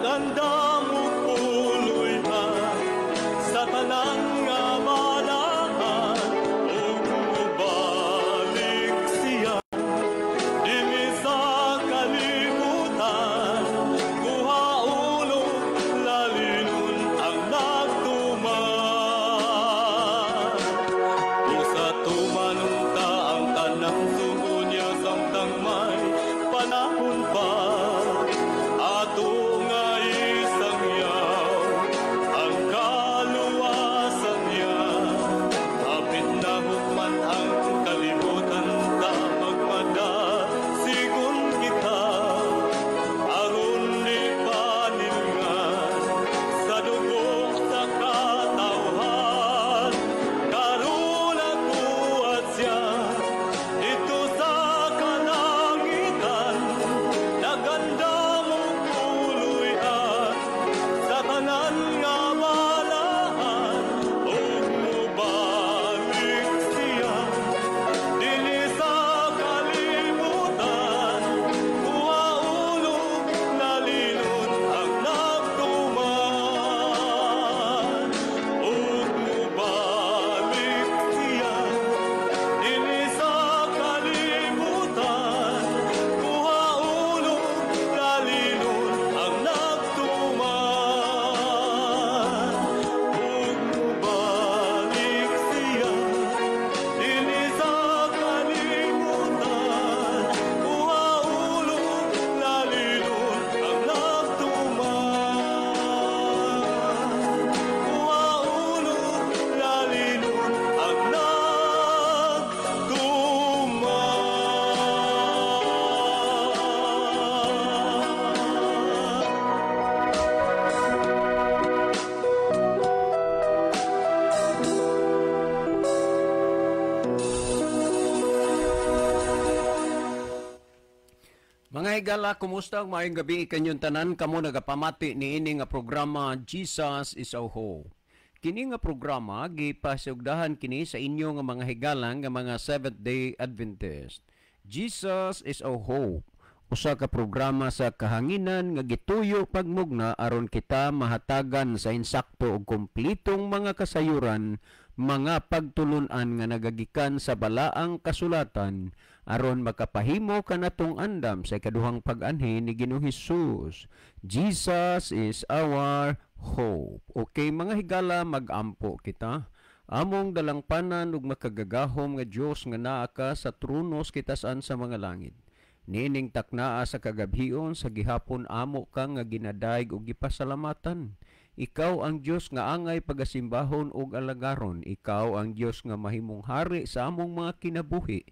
Naganda mo puloy na sa tanan nga balaan, ug mubalik siya dinhi sa kalibutan. Kuha ulo lalinon ang nagtuman. Usa tumanunta ang tanang sugo niya samtang may panahon pa. Ato nga isang yaw ang kaluwasan niya. Hapit na hukman ang kalibutan ta magmadasigon kita. Aron di paningan sa dugo sa katawhan. Karon nakuha siya dito sa kalangitan. Naganda mo puloy-an sa tanan nga balaan, ug mubalik siya dinhi sa kalibutan. Kuha ulo nalinon ang nagtuman, ug mubalik siya dinhi sa kalibutan. Kuha ulo lalinon ang nagtuman, ug mubalik siya dinhi sa kalibutan. Kuha ulo lalinon ang nagtuman, kuha ulo lalinon ang Mga higala, kumusta? Maayong gabi kanyong tanan. Kamo nagapamati ni ini nga programa Jesus is our Hope. Kini nga programa gipasugdahan kini sa inyo nga mga higala nga mga Seventh-day Adventist. Jesus is our Hope. Usa ka programa sa kahanginan nga gituyo pagmugna aron kita mahatagan sa insakto ug kumplitong mga kasayuran, mga pagtulunan nga nagagikan sa balaang kasulatan aron makapahimo kanatong andam sa ikaduhang pag-anhi ni Ginoong Hesus. Jesus is our hope. Okay, mga higala, mag-ampo kita. Among dalangpanan ug makagagahom nga Dios nga naa ka sa tronos kitasan sa mga langit. Nining taknaa sa kagabhion sa gihapon amo ka nga ginadayeg ug gipasalamatan. Ikaw ang Dios nga angay pagasimbahon ug alagaron. Ikaw ang Dios nga mahimong hari sa among mga kinabuhi.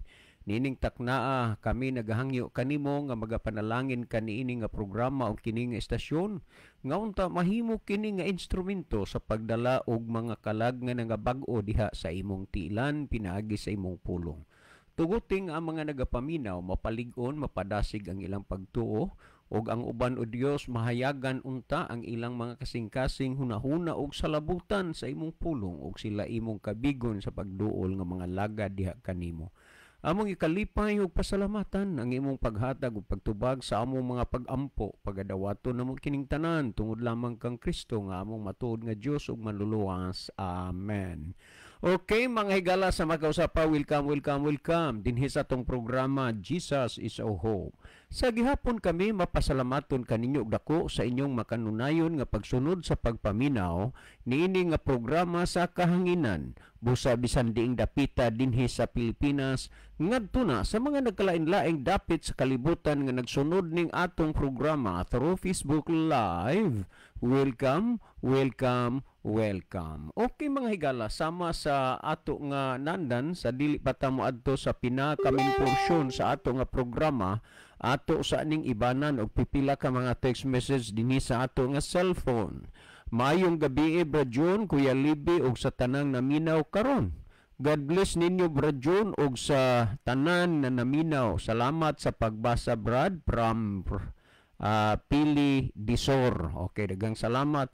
Nining taknaa kami nagahangyo kanimo nga magapanalangin kaniini nga programa o kini nga estasyon nga unta mahimo kini nga instrumento sa pagdala og mga kalag nga nangabag-o diha sa imong tiilan pinaagi sa imong pulong. Tuguting ang mga nagapaminaw mapalig-on mapadasig ang ilang pagtuo ug ang uban o Dios mahayagan unta ang ilang mga kasing-kasing hunahuna ug salabutan sa imong pulong ug sila imong kabigon sa pagduol nga mga lagad diha kanimo. Among ikalipay ug pasalamatan ang imong paghatag ug pagtubag sa among mga pag-ampo pagadawaton namo kining tanan tungod lamang kang Kristo nga among matuod nga Dios ug manluluwas. Amen. Okay, mga higala sa magkausapa, welcome dinhi sa atong programa Jesus is our Hope. Sa gihapon kami mapasalamaton kaninyo og dako sa inyong makanunayon nga pagsunod sa pagpaminaw niini nga programa sa kahanginan busa bisan diing dapita dinhi sa Pilipinas ngadto na sa mga nagkalain-laing dapit sa kalibutan nga nagsunod ning atong programa through Facebook Live. Welcome. Okay, mga higala, sama sa ato nga nandan sa dili pa ta moadto sa pinakaming porsyon sa ato nga programa, ato sa ning ibanan og pipila ka mga text message dinhi sa ato nga cellphone. Mayong gabi Brad John, Kuya Libby ug sa tanang naminaw karon. God bless ninyo Brad John ug sa tanan na naminaw. Salamat sa pagbasa Brad from Pili Disor. Okay, daghang salamat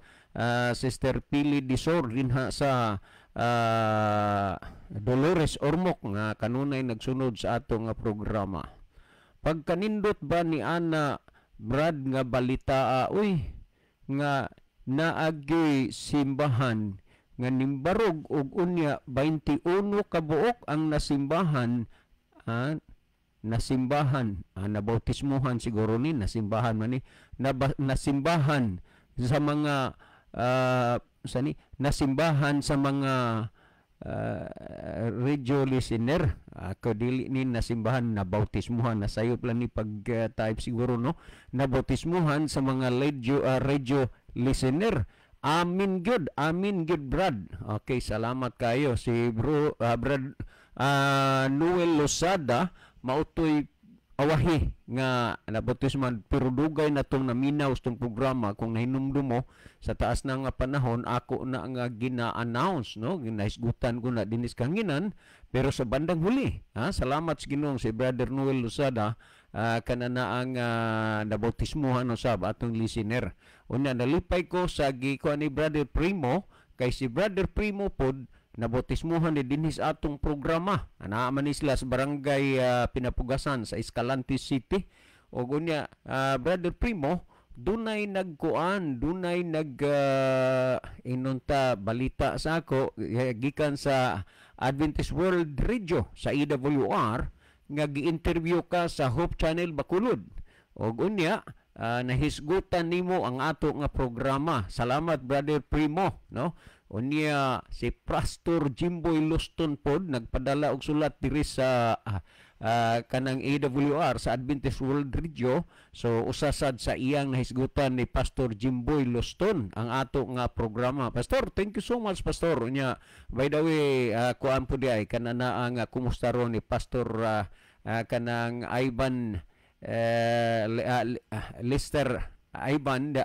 Sister Pili Disor dinha sa Dolores Ormoc nga kanunay nagsunod sa ato nga programa. Pagkanindot ba ni Ana Brad nga balita nga naagi simbahan nga nimbarog og unya 21 ka buok ang nasimbahan, nabautismuhan siguro ni nasimbahan man ni nasimbahan sa mga nasimbahan sa mga regio listener, ako dili ni nasimbahan nabautismuhan, nasayop lang ni pag-type siguro, no, nabautismuhan sa mga regio listener. Amin good Brad. Okay, salamat kayo si Brad Noel Losada, mautoy awahi nga nabautisman, pero dugay na tong naminaw tong programa. Kung nahinumdum mo sa taas na nga panahon, ako na nga gina-announce, no, ginahisgutan ko na dinis kanginan, pero sa bandang huli, salamat sa Ginoong si Brother Noel Losada, kanana ang nabautismuhan usab atong listener. Unya nalipay ko sa gikuan ni Brother Primo, kay si Brother Primo pod nabautismuhan ni dinhis atong programa. Anaaman ni sila sa barangay Pinapugasan sa Escalante City. O unya Brother Primo, dunay nagkuan, dunay inunta balita sa ako gikan sa Adventist World Radio sa AWR nga gi-interview ka sa Hope Channel Bacolod. O unya nahisgutan nimo ang ato nga programa. Salamat Brother Primo, no? Unya si Pastor Jimboy Luston pod nagpadala og sulat diri sa kanang AWR sa Adventist World Radio. So usasad sa iyang nahisgutan ni Pastor Jimboy Luston ang ato nga programa. Pastor, thank you so much Pastor. Unya by the way, kuan po di ay kanana ang kumusta ron ni Pastor kanang Ivan Lester Ivan,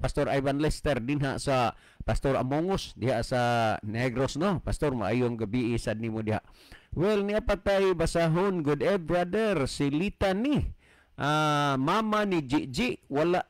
Pastor Ivan Lester dinha sa Pastor Amongos diha sa Negros, no? Pastor, maayong gabi isad nimo diha. Well, niya patay basahon, good brother, si Lita ni mama ni Gigi, wala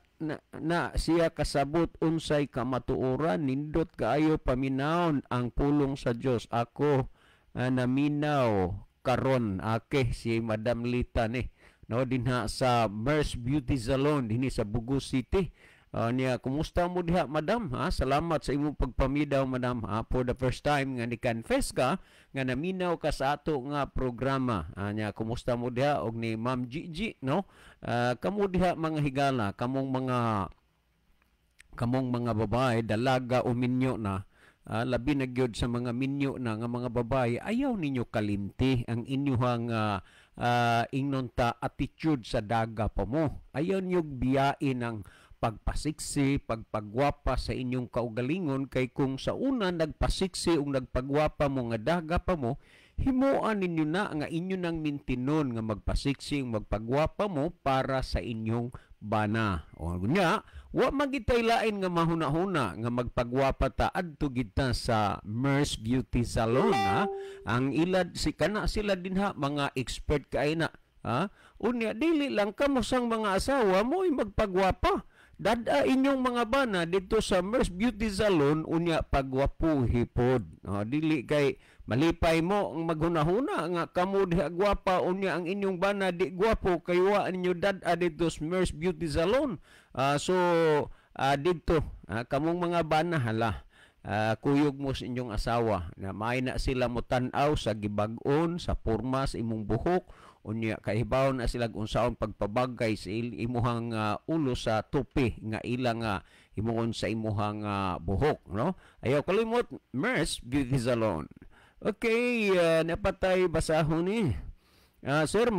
na siya kasabot unsay kamatuoran, nindot kaayo paminawon ang pulong sa Dios. Ako naminaw karon, si Madam Lita ni, no, dinha sa Merce Beauty Salon dinhi sa Bugo City. Niya, kumusta mo diha madam? Salamat sa imong pagpamidaw madam. For the first time nga ni-confess ka nga naminaw ka sa ato nga programa. Niya, kumusta mo diha og ni Ma'am Gigi, no? Kamo diha mga higala, kamong mga babae dalaga o minyo na, labi na gyud sa mga minyo na nga mga babae, ayaw ninyo kalimti ang inyong ingonta attitude sa daga pa mo. Ayaw niyo biyain ang pagpasiksi, pagpagwapa sa inyong kaugalingon, kay kung sa una nagpasiksi o nagpagwapa mo nga daga pa mo, himuan ninyo na nga inyo nang mintinon nga magpasiksi o magpagwapa mo para sa inyong bana. O nga, wa magitay lain nga mahuna-huna nga magpagwapa ta adto kita sa Merce Beauty Salon. Ang ilad sila dinha mga expert kay na. Unya dili lang kamo sang mga asawa mo magpagwapa. Dada inyong mga bana dito sa Merce Beauty Salon, unya pagwapuhi pod. Dili kay malipay mo ang maghunahuna nga kamo diha gwapa, unya ang inyong bana di gwapo, kay wa ninyo dada dito sa Merce Beauty Salon. Dito kamong mga bana hala, kuyog mo sa inyong asawa na may na sila mo tan-aw sa gibag-on, sa porma sa imong buhok, unya kahibaw na sila unsaon pagpabagay sa imuhang ulo sa tupi nga ilang himuon sa imuhang buhok, no? Ayaw kalimot, Merce Beauty Salon. Okay, napatay basahon ni. Sir,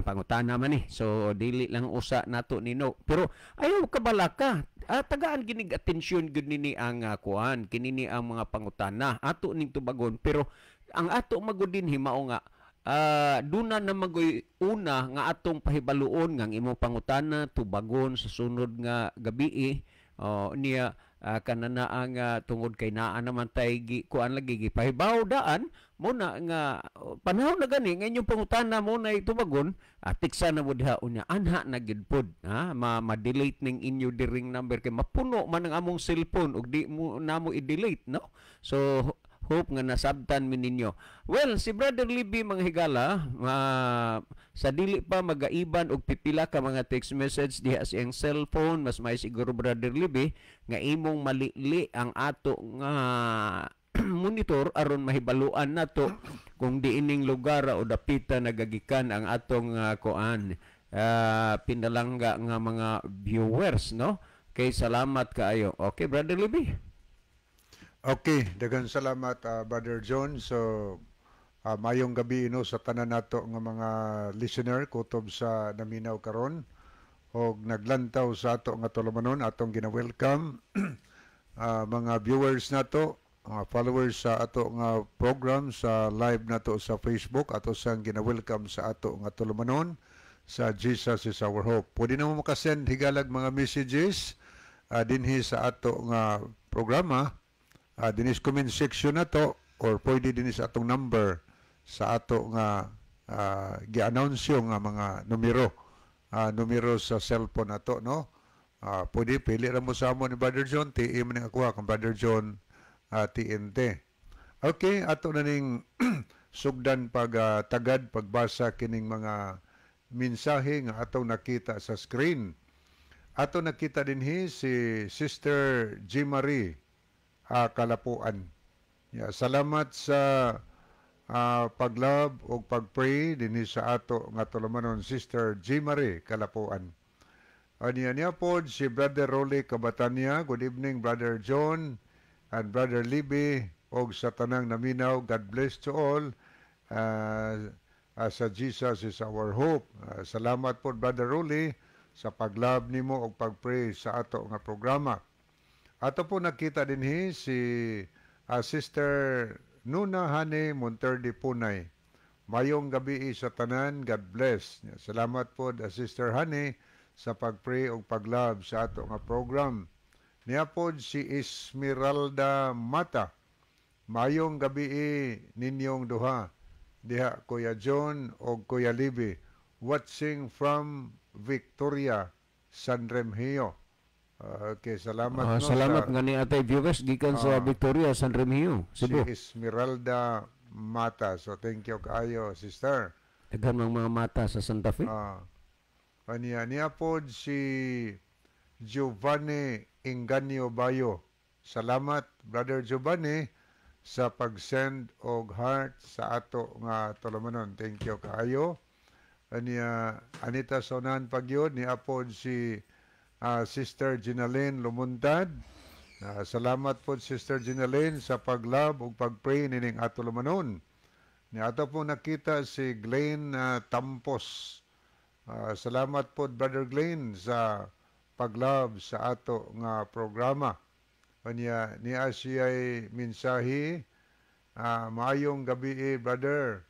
pangutan naman ni. So dili lang usa nato nino. Pero ayaw kabalaka. Tagaan ginig atensyon gud nini ang kuan, kinini ang mga pangutana ato ning tubagon, pero ang ato magudin himao nga duna na magoy una nga atong pahibaluon nga imong pangutana tubagon sa sunod nga gabi niya kanana ang tungod kay naa naman tay kuan lagi gipahibaw daan muna nga panahon na gani nga inyong pangutana mo na tubagon tiksa na mo diha unya anha na gid pod ma-delete ning inyo diring number kay mapuno man ang among cellphone ug di mo namo i-delete, no? So Hope nga nasabtan mi ninyo. Well, si Brother Libby mga higala, sa dili pa magaiban og pipila ka mga text message diha sa iyang cellphone, mas may siguro Brother Libby nga imong malili ang ato nga monitor aron mahibaluan nato kung diining lugar o dapita nagagikan ang atong pinalangga nga mga viewers, no? Kay salamat kaayo. Okay, Brother Libby? Okay, daghang salamat Brother John. So mayong gabi sa tanan nato nga mga listener kutob sa naminaw karon og naglantaw sa ato nga tulumanon atong gina-welcome mga viewers nato, followers sa ato nga program sa live nato sa Facebook ato sang gina-welcome sa ato nga tulumanon sa Jesus is our hope. Pwede na mo makasend higalag mga messages dinhi sa ato nga programa. Dinis comment section na to or pwede dinis atong number sa ato nga gi-announce nga mga numero sa cellphone nato, no? Pwede pili ra mo sa amo ni Brother John, TM ni ako kang Brother John TNT. Okay, ato na ning sugdan tagad pagbasa kining mga mensahe nga atong nakita sa screen. Ato nakita dinhi si Sister G. Marie Kalapuan. Salamat sa paglab o pagpray dinhi sa ato nga tulumanon Sister G. Marie Kalapuan. Niya po si Brother Rolly Kabatanya. Good evening Brother John and Brother Libby og sa tanang naminaw. God bless to all. Sa Jesus is our hope. Salamat po Brother Rolly sa paglab nimo og pagpray sa ato nga programa. Ato po nakita dinhi si Sister Nuna Hane Monterde Punay. Mayong gabi sa tanan, God bless. Salamat po Sister Hane sa pagpray o paglab sa ato nga program. Niya po si Esmeralda Mata. Mayong gabi ninyong duha. Diha Kuya John o Kuya Libby. Watching from Victoria, San Remigio. Okay, salamat. Salamat nga ni atay viewers gikan sa Victoria, San Remigio, Cebu. Si Esmeralda Mata. So thank you kaayo, sister. Daghan mga mata sa Santa Fe. Niya po si Giovanni Inganio Bayo. Salamat, Brother Giovanni, sa pag-send og heart sa ato nga tulumanon. Thank you kaayo. Anita Sonan Pagyod, niya po si Sister Ginaline Lumuntad. Salamat po Sister Ginaline sa paglab ug pagpray nining ato lumanon. Ni ato po nakita si Glenn Tampos. Salamat po Brother Glenn sa paglab sa ato nga programa. Niya siya'y mensahe. Maayong gabi brother.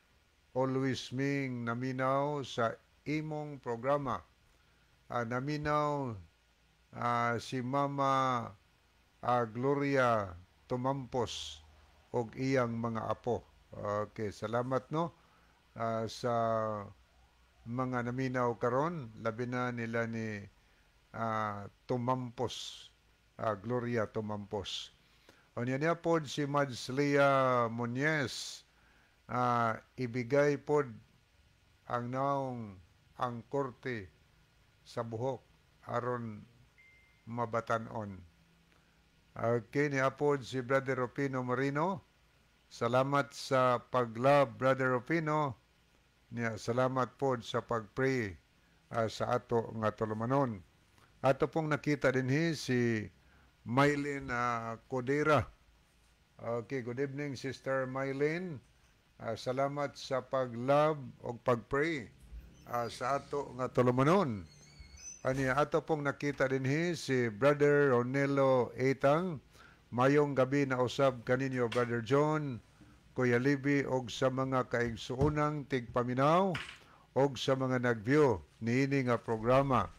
Always ming naminaw sa imong programa. Naminaw si Mama Gloria Tumampos og iyang mga apo. Okay, salamat no sa mga naminaw karon, labi na nila ni Tumampos, Gloria Tumampos. O niya po si Madslia Muñez, ibigay po ang naong ang korte sa buhok aron mabatanon. Okay, niapod si Brother Rufino Marino. Salamat sa paglab, Brother Rufino. Salamat po sa pagpray sa ato nga tulumanon. Ato pong nakita dinhi si Mylene Codera. Okay, good evening Sister Mylene. Salamat sa paglab o pagpray sa ato nga tulumanon. Ato pong nakita dinhi si Brother Ronelo Etang. Mayong gabi na usab kaninyo Brother John, Kuya Libby og sa mga kaigsuunang tigpaminaw og sa mga nagview niini nga programa.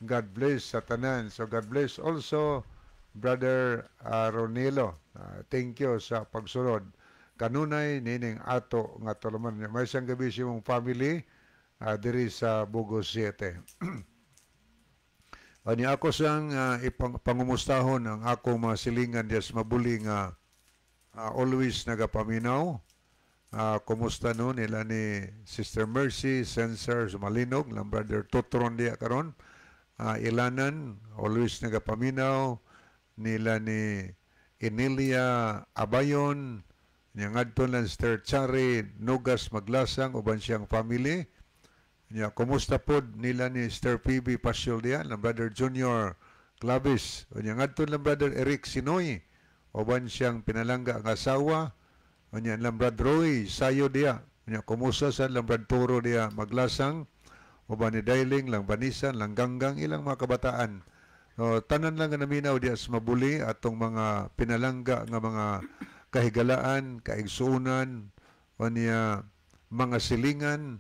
God bless sa tanan. So God bless also Brother Ronelo. Thank you sa pagsunod. Kanunay nining ato nga tulumanon. May isang gabi si mong family diri sa Bugos 7. Ani ako sang pangumustahon ang ako mga silingan des mabuling always nagapaminaw. Kumusta no nila ni Sister Mercy, Sensor Malinog, lang Brother Tutron diya karon. Ilanan, always nagapaminaw nila ni Emilia Abayon, niya ngadto lang Sister Chari Nugas Maglasang uban siyang family. Niya kumusta pod nila ni Sister PB Pasyol diya, lang Brother Junior Clavis, niya ngadto lang Brother Eric Sinoy uban siyang pinalangga ang asawa. Niya lang Brother Roy Sayo diya, niya kumusta sa lang Brother Turo diya Maglasang uban ni Dailing lang Banisan lang Ganggang ilang mga kabataan. No, tanan lang nga naminaw diya sa mabuli atong mga pinalangga nga mga kahigalaan, kaigsuunan o niya mga silingan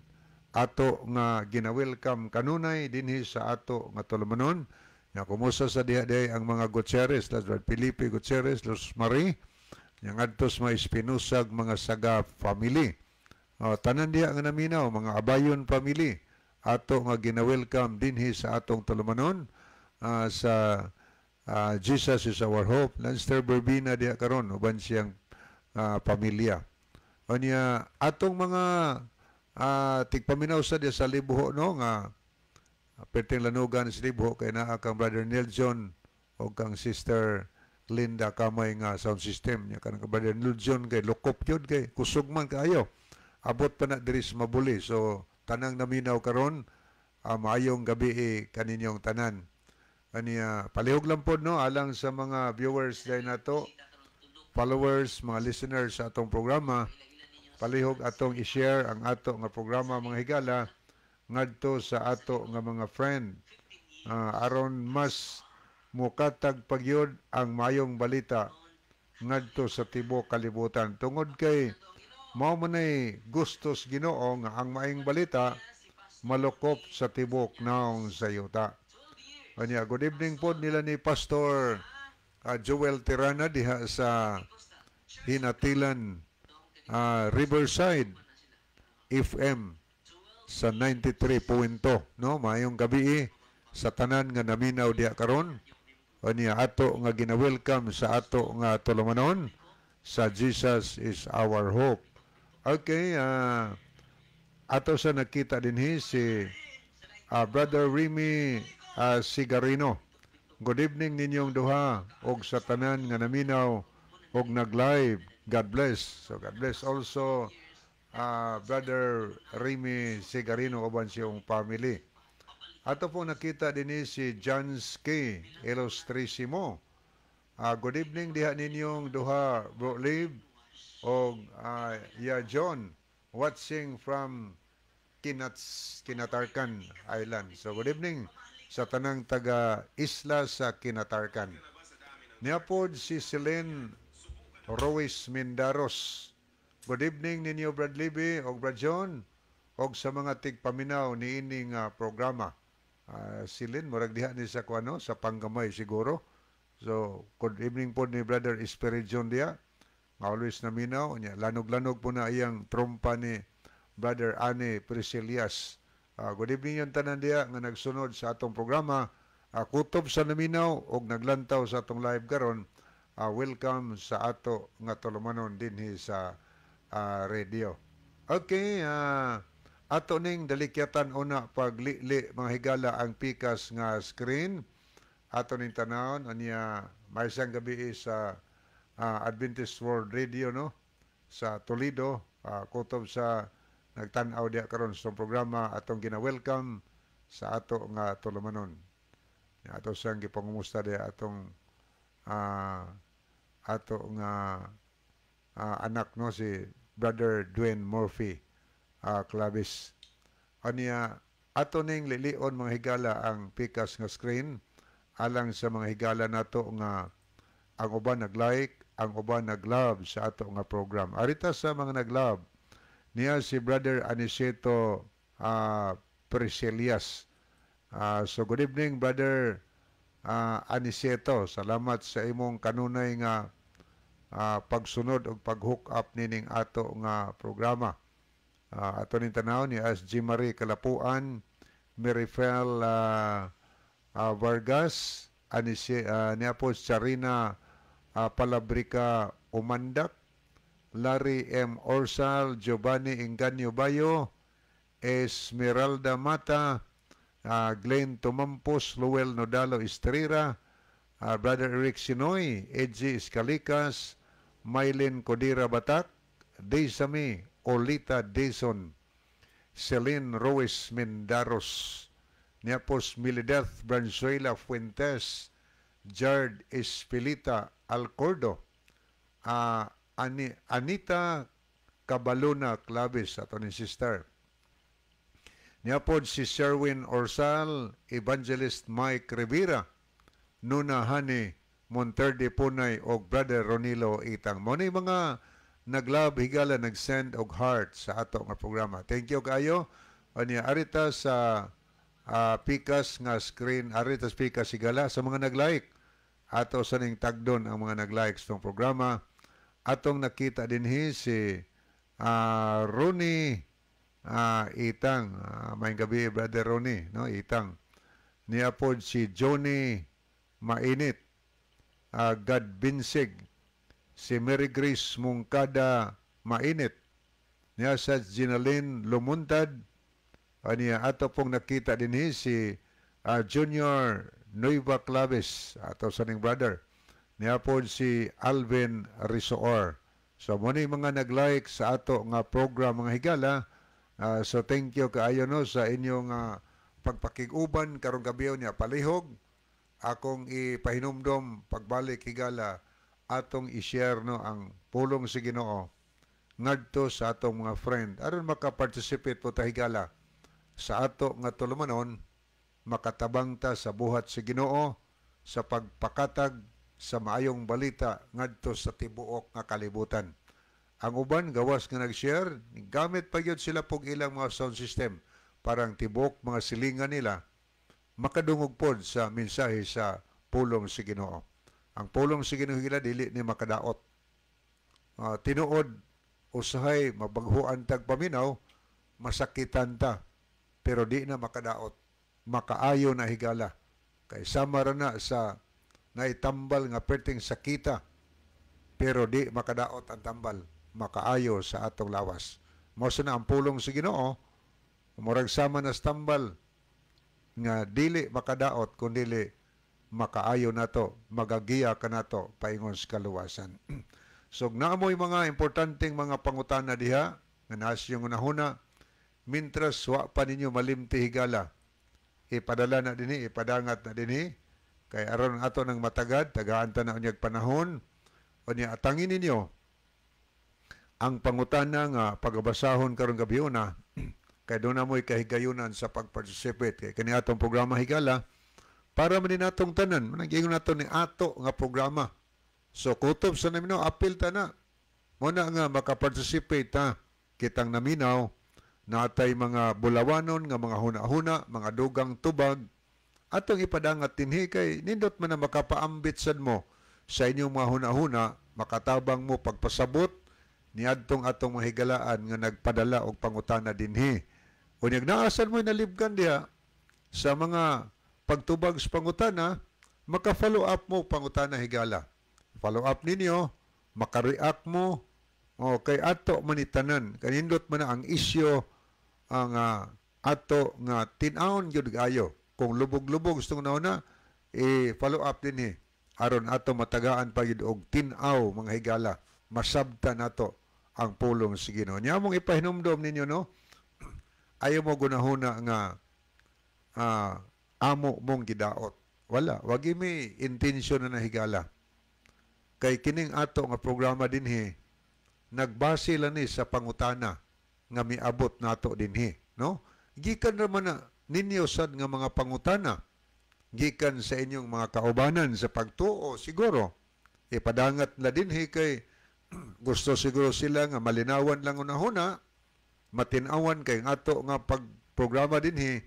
ato nga gina-welcome kanunay dinhi sa ato nga tulumanon. Nya kumusta sa diha ang mga Gutierrez, Brother Felipe Gutierrez, Los Marie, yang adtos mga Espinusag mga Saga family. Tanan diha nga naminaw mga Abayon family ato nga gina-welcome dinhi sa atong tulumanon sa Jesus is our hope. Lanster Berbina diha karon uban siyang pamilya. Unya atong mga tigpaminaw sa diha sa Libuho no nga perting lanugan sa Libuho kay naa kang Brother Nelson o kang Sister Linda Kamay nga sound system nya kanang Brother Nelson kay lokop yun kay kusog man kaayo. Abot pa na diri sa mabuli. So tanang naminaw karon maayong gabi kaninyong tanan. Kaniya palihog lang po no alang sa mga viewers dahil nato, followers, mga listeners sa atong programa, palihog atong i-share ang ato nga programa mga higala ngadto sa ato nga mga friend aron mas mukatag pagyud ang mayong balita ngadto sa tibuok kalibutan tungod kay mao man ay gustos Ginoo nga ang maayong balita malukop sa tibuok naong sayuta. Kanya, good evening po nila ni Pastor Joel Tirana diha sa Hinatilan Riverside FM sa 93.0 no mayong gabi sa tanan nga naminaw diha karon. Kanya ato nga gina-welcome sa ato nga tulumanon sa Jesus is our hope. Okay, ato sa nakita dinhi si Brother Remy Sigarino. Good evening ninyong duha og sa tanan nga naminaw og nag-live. God bless. So God bless also Brother Remy Sigarino uban siyang family. Ato po nakita dinhi si Jansky Ilustrisimo. Good evening diha ninyong duha Bro Liv og John watching from Kinatarkan Island. So good evening sa tanang taga isla sa Kinatarkan. Niapod si Celine Ruiz Mindaros. Good evening ninyo Brad Libby o Brad John o sa mga tigpaminaw ni ining programa. Celine, murag diha ni sa kuano sa Panggamay siguro. So good evening po ni Brother Espiridion dia. Always naminaw niya. Lanog-lanog po na iyang trompa ni Brother Anne Priscilias. Good evening yung tanan diya nga nagsunod sa atong programa. Kutob sa naminaw o naglantaw sa atong live karon. Welcome sa ato nga tulumanon dinhi sa radio. Okay, ato ning dalikyatan una paglili mga higala ang pikas nga screen. Ato ning tanawon anya may isang gabi sa Adventist World Radio no sa Toledo. Kutob sa nagtan-aw diya karon sa programa atong gina-welcome sa ato nga tulumanon. Ato sang gipangumusta diya atong ato nga anak no si Brother Dwayne Murphy Clavis. Ania ato ning lilion mga higala ang pikas nga screen alang sa mga higala nato nga ang uban nag-like, ang uban nag-love sa ato nga program. Arita sa mga nag-love niya si Brother Aniceto Priscilias. So good evening Brother Aniceto. Salamat sa imong kanunay nga pagsunod o pag-hook up nining ato nga programa. Ato ning tanaw ni S.G. Marie Kalapuan, Merifel Vargas, niya po Charina Palabrica Umandak, Larry M. Orsal, Giovanni Engaño Bayo, Esmeralda Mata, Glenn Tumampos, Luel Nodalo Estrera, Brother Eric Sinoy, Edgy Escalicas, Mylene Codira Batak, Daysami, Olita Dayson, Celine Ruiz Mendaros, Niapos Milideth Branzuela Fuentes, Jard Espilita Alcordo, Anita Cabaluna Claves, ato ni sister. Niapod si Sherwin Orsal, Evangelist Mike Rivera, Nuna Hani Monterde Punay o Brother Ronilo Itang. Muna mga naglab higala nag-send og heart sa ato nga programa. Thank you kayo. Anya arita sa pikas nga screen, arita sa pikas higala sa mga nag-like. Ato sa ning tagdon ang mga nag-like sa programa. Atong nakita dinhi si Ronnie Itang. May gabi Brother Ronnie, no? Itang. Niya pod si Johnny Mainit, God Binsig, si Mary Grace Mungkada Mainit, niya sa Ginaline Lumuntad, niya ato pong nakita din si Junior Nueva Claves, ato sa ning brother, niya po si Alvin Risoor. So muna mga nag-like sa ato nga program mga higala. So thank you kaayo no sa inyong pagpakiguban karong gabi niya palihog. Akong ipahinumdom pagbalik higala atong i-share no ang pulong sa Ginoo ngadto sa atong mga friend aron maka-participate po ta higala sa ato nga tulumanon, makatabang ta sa buhat sa Ginoo sa pagpakatag sa maayong balita ngadto sa tibuok nga kalibutan. Ang uban gawas nga nag-share, gamit pa gyud sila pog ilang mga sound system parang tibuok mga silingan nila makadungog pod sa mensahe sa pulong sa Ginoo. Ang pulong sa Ginoo higala dili ni makadaot. Tinuod usahay mabaghuan tag paminaw, masakitan ta pero di na makadaot. Makaayo na higala. Kay sama ra na sa naitambal nga perting sakita pero di makadaot ang tambal. Makaayo sa atong lawas. Mao na ang pulong sa Ginoo, murag sama na sa tambal nga dili makadaot kundi makaayo nato, magagiya ka nato paingon sa kaluwasan. So naamoy mga importanteng mga pangutana diha nga nasyong unahuna, mintras wa pa ninyo malimti higala, ipadala na dinhi, ipadangat na dinhi, kay aron ato nang matagad, tagaan ta na unyag panahon, o niya atangin ninyo ang pangutana nga pagabasahon karong gabi una, kay doon na mo'y kahigayunan sa pag-participate. Kay kani atong programa higala, para man natong tanan, managiging nato ni ato nga programa. So, kutob sa naminaw, apil ta na. Muna nga makaparticipate ta, kitang naminaw, na atay mga bulawanon, nga mga huna-huna, mga dugang tubag, atong ipadangat tinhi kay nindot man na makapaambit sad mo sa inyong mga huna-huna, makatabang mo pagpasabot, niadtong atong mga higalaan nga nagpadala og pangutana dinhi. O naasan mo nalibkan diha sa mga pagtubag sa pangutana, maka-follow up mo pangutana higala. Follow up ninyo, maka-react mo, o kay ato manitanan, kanindot man na ang isyo ang ato nga tinawon gyud kayo. Kung lubog-lubog gusto na una, follow up dinhi. Aron ato matagaan pa gyud og tinaw mga higala, masabtan nato ang pulong sa Ginoo. Nya mong ipahinumdom ninyo no, ayaw mo gunahuna nga amo mong gidaot. Wala, wagi may intensyon na nahigala. Kay kining ato nga programa dinhi, nagbase lang ni sa pangutana nga miabot nato dinhi, no? Gikan naman na ninyo sad nga mga pangutana, gikan sa inyong mga kaubanan sa pagtuo siguro. Ipadangat na dinhi kay gusto siguro sila nga malinawan lang unahuna, matinawan kay ato nga pagprograma dinhi,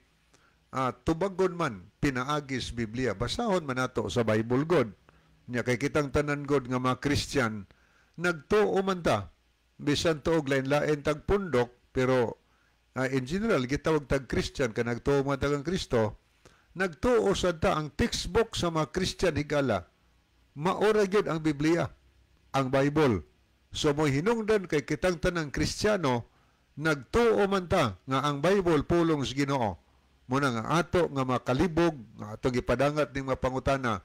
tubagon man pinaagis Biblia, basahon man nato sa Bible God. Nya kay kitang tanan God nga mga Christian, nagtuo man ta, bisan tuog lain-lain tag pundok, pero in general gitawag tag Christian ka nagtuo man tagang Kristo, nagtuo sad ta ang textbook sa mga Christian higala. Maura gyud ang Biblia, ang Bible. So mo hinungdan kay kitang tanang Kristiyano, nagtuo man ta nga ang Bible pulong sa Ginoo. Muna nga ato nga makalibog, nga ato gipadangat ning mga pangutana,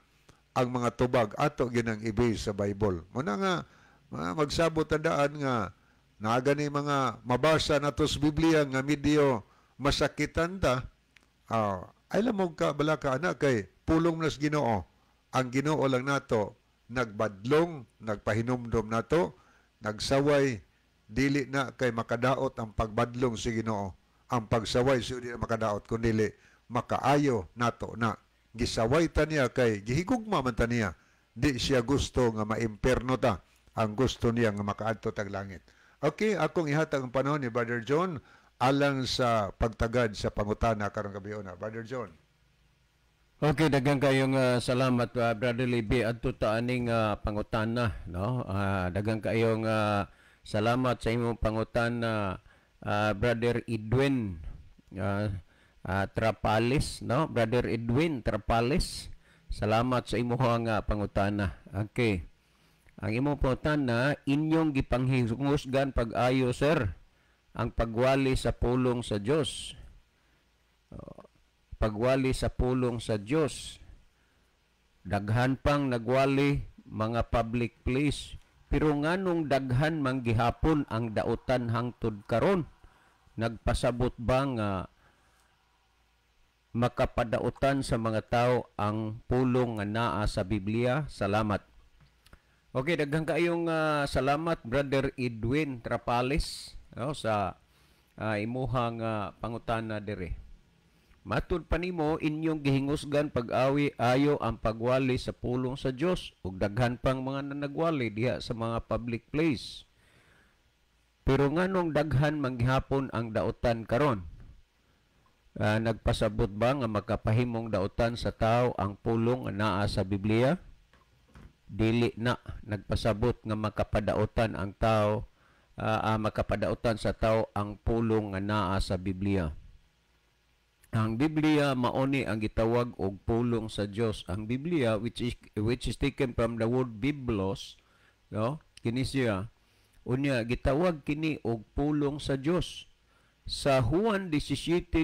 ang mga tubag ato ginang i-base sa Bible. Muna nga magsabot tandaan nga naga ni mga mabasa nato sa Biblia nga medyo masakitan ta. Ay lamog ka bala ka anak kay pulong nas Ginoo. Ang Ginoo lang nato nagbadlong, nagpahinumdom nato, nagsaway, dili na kay makadaot ang pagbadlong sa Ginoo. Ang pagsaway siya di na makadaot kundi makaayo nato na. Gisaway ta niya kay gihigugma man ta niya. Di siya gusto nga maimperno ta. Ang gusto niya nga makaadto tag langit. Okay, akong ihatag ang panahon ni Brother John alang sa pagtagad sa pangutana karong gabi na. Brother John. Okay, daghang kayong salamat Brother Libby adto ta aning pangutana, no? Daghang kayong salamat sa imong pangutana Brother Edwin Trapales, no? Brother Edwin Trapales. Salamat sa imong pangutana. Okay. Ang imong pangutana, inyong gipanghingusgan pag-ayo, sir, ang pagwali sa pulong sa Dios. Pagwali sa pulong sa Dios. Daghan pang nagwali mga public place, pero nganong daghan manggihapon ang dautan hangtod karon? Nagpasabot ba nga makapadautan sa mga tao ang pulong nga naa sa Biblia? Salamat. Okay, daghang kayong salamat Brother Edwin Trapales, no, sa imuhang pangutana dire. Matud pa nimo inyong gihingusgan pag-awi ayo ang pagwali sa pulong sa Dios ug daghan pang mga nanagwali diha sa mga public place. Pero nganong daghan manggihapon ang dautan karon? Nagpasabot ba nga makapahimong dautan sa tao ang pulong nga naa sa Biblia? Dili na nagpasabot nga makapadautan ang tao, makapadautan sa tao ang pulong nga naa sa Biblia. Ang Biblia mauni ang gitawag og pulong sa Dios. Ang Biblia which is taken from the word biblos, no? Kini siya unya gitawag kini og pulong sa Dios. Sa Juan 17:17,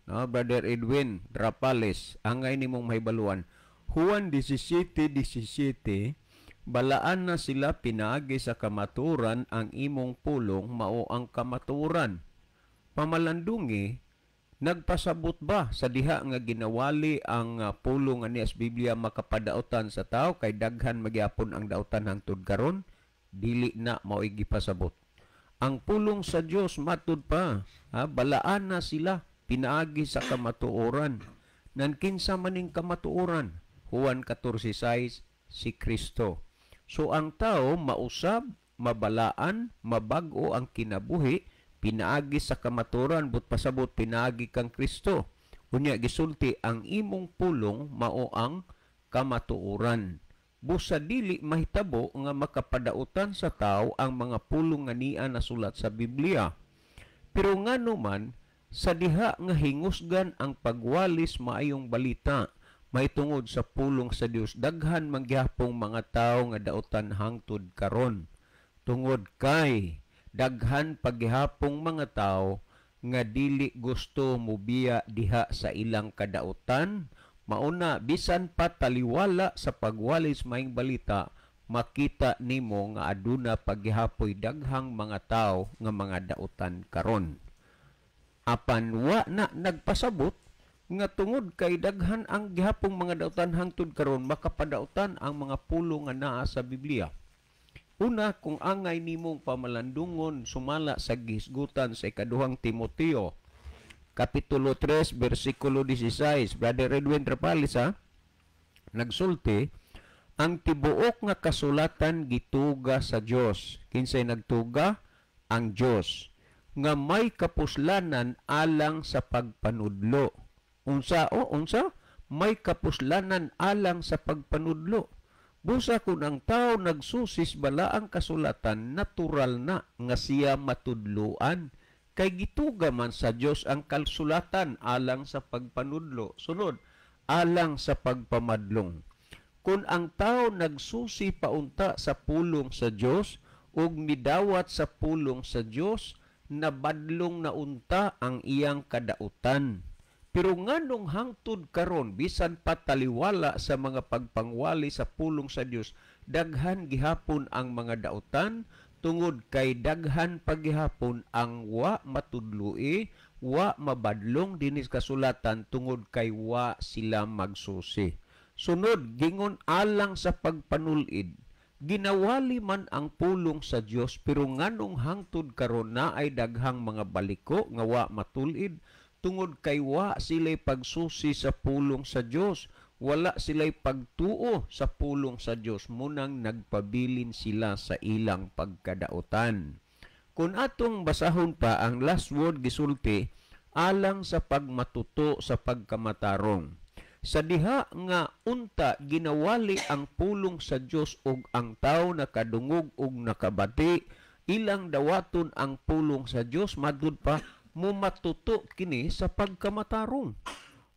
no, Brother Edwin Trapales, angay nimong mahibaluan. Juan 17:17, balaan na sila pinaagi sa kamaturan, ang imong pulong mao ang kamaturan. Pamalandungi, nagpasabot ba sa diha nga ginawali ang pulong ani as Biblia makapadautan sa tao kay daghan magyapon ang dautan hangtod karon? Dili na mao gipasabot. Ang pulong sa Dios matud pa, balaan na sila pinaagi sa kamatuoran. Nan kinsa maning kamatuoran? Juan 14:6, si Kristo. So ang tao mausab, mabalaan, mabag-o ang kinabuhi, pinaagi sa kamatuoran, but pasabot pinaagi kang Kristo. Unya gisulti ang imong pulong mao ang kamatuoran. Busa dili mahitabo nga makapadautan sa tao ang mga pulong nga niya nasulat sa Biblia. Pero ngano man sa diha nga hingusgan ang pagwalis maayong balita mahitungod sa pulong sa Dios, daghan manggihapong mga tao nga dautan hangtod karon. Tungod kay daghan paggihapong mga tao nga dili gusto mobiya diha sa ilang kadautan. Mauna, bisan pa taliwala sa pagwalis maing balita, makita nimo nga aduna paggihapoy daghang mga tao nga mga dautan karon. Apan wa na nagpasabot nga tungod kay daghan ang gihapong mga dautan hangtod karon, makapadautan ang mga pulong nga naa sa Biblia. Una, kung angay nimong pamalandungon sumala sa gihisgutan sa ikaduhang Timoteo Kapitulo 3, versikulo 16, Brother Edwin Trapales, nagsulti, ang tibuok nga kasulatan gituga sa Dios. Kinsay nagtuga? Ang Dios. Nga may kapuslanan alang sa pagpanudlo. Unsa? May kapuslanan alang sa pagpanudlo. Busa kung ang tao nagsusis bala ang kasulatan, natural na nga siya matudloan. Kay gituga man sa Dios ang kasulatan alang sa pagpanudlo. Sunod, alang sa pagpamadlong. Kung ang tao nagsusi paunta sa pulong sa Dios ug midawat sa pulong sa Dios, nabadlong na unta ang iyang kadautan. Pero nganong hangtod karon bisan pataliwala sa mga pagpangwali sa pulong sa Dios, daghan gihapon ang mga dautan tungod kay daghan paghihapon ang wa matudloi, wa mabadlong dinis kasulatan tungod kay wa sila magsusi. Sunod, gingon alang sa pagpanulid, ginawali man ang pulong sa Dios pero nganong hangtod karon na ay daghang mga baliko nga wa matulid tungod kay wa sila'y pagsusi sa pulong sa Dios, wala sila'y pagtuo sa pulong sa Dios, munang nagpabilin sila sa ilang pagkadautan. Kung atong basahon pa ang last word gisulti, alang sa pagmatuto sa pagkamatarong. Sa diha nga unta ginawali ang pulong sa Dios ug ang tawo nakadungog ug nakabati, ilang dawaton ang pulong sa Dios, madud pa mumatuto kini sa pagkamatarong.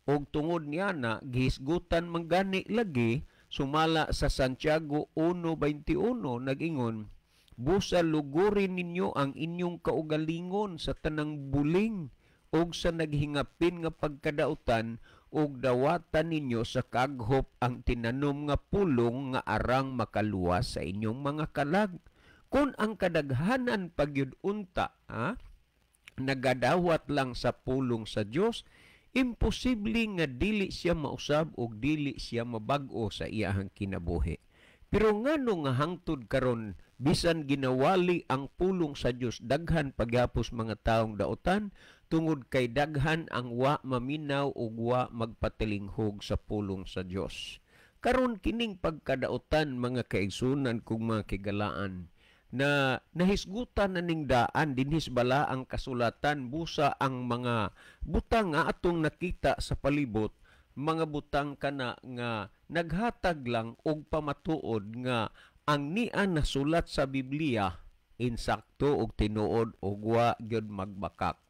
Og tungod niya na gihisgutan manggani lagi, sumala sa Santiago 1:21 nag-ingon, busa lugurin ninyo ang inyong kaugalingon sa tanang buling og sa naghingapin nga pagkadautan og dawatan ninyo sa kaghop ang tinanom nga pulong nga arang makaluwas sa inyong mga kalag. Kung ang kadaghanan pagyud unta, nagadawat lang sa pulong sa Dios, imposible nga dili siya mausab og dili siya mabag-o sa iyahang kinabuhi. Pero ngano nga hangtod karon bisan ginawali ang pulong sa Dios, daghan paghapos mga taong dautan tungod kay daghan ang wa maminaw ug wa magpatilinghog sa pulong sa Dios. Karon kining pagkadautan mga kaigsunan kung mga kigalaan, na nahisgutan na ning daan dinhis bala ang kasulatan, busa ang mga butang nga atong nakita sa palibot, mga butang kana nga naghatag lang og pamatuod nga ang nian nasulat sa Biblia insakto og tinuod og wa gyud magbakak.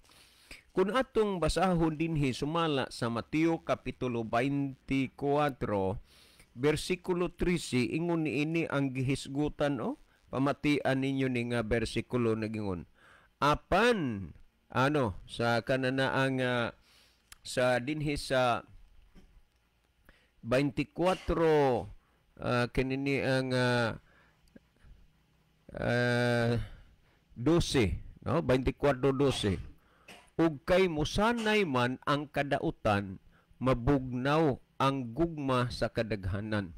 Kung atong basahon dinhi sumala sa Mateo kapitulo 24 bersikulo 13, ingon niini ang gihisgutan pamatian ninyo ni nga bersikulo nagingon. Apan sa kananaang sa dinhi sa 24 kinini ang 12, 24:12. Ug kay musanay man ang kadautan, mabugnaw ang gugma sa kadaghanan.